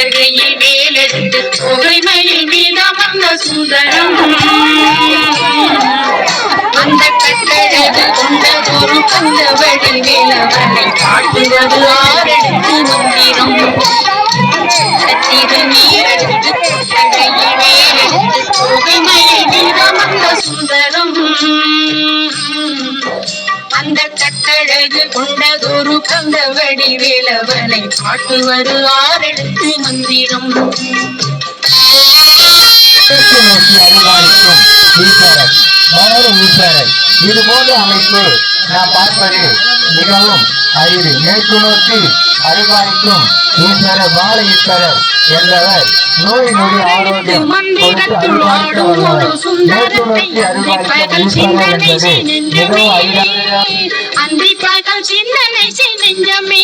கையில் வேலெடுத்து புகைமையில் மீதமர்ந்த சுந்தரம் அந்த கட்டழகு கொண்ட ஒரு கந்தவழி வேலவனை காட்டுவது ஆரெடுத்து மந்திரம் திருநீரெடுத்து கையில் வேலெடுத்து புகைமையில் மீதமர்ந்த சுந்தரம் அந்த கட்டழகு கொண்டதொரு கந்தவடி வேலவனை காட்டுவது ஆரெடுத்து மந்திரம் இது போன்ற அமைப்பு நாம் பார்ப்பது மிகவும் அரிது. மேற்கு நோக்கி அருள்பாலிக்கும் ஈஸ்வரர் பால ஈஸ்வரர் என்பவர் நோய் நொடி ஆரோக்கியம் மேற்கு நோக்கி அருள்பாலிக்கும் ஈஸ்வரர் என்பது மிகவும் அரிதான அன்பிப்பாக சிந்தனை நெஞ்சமே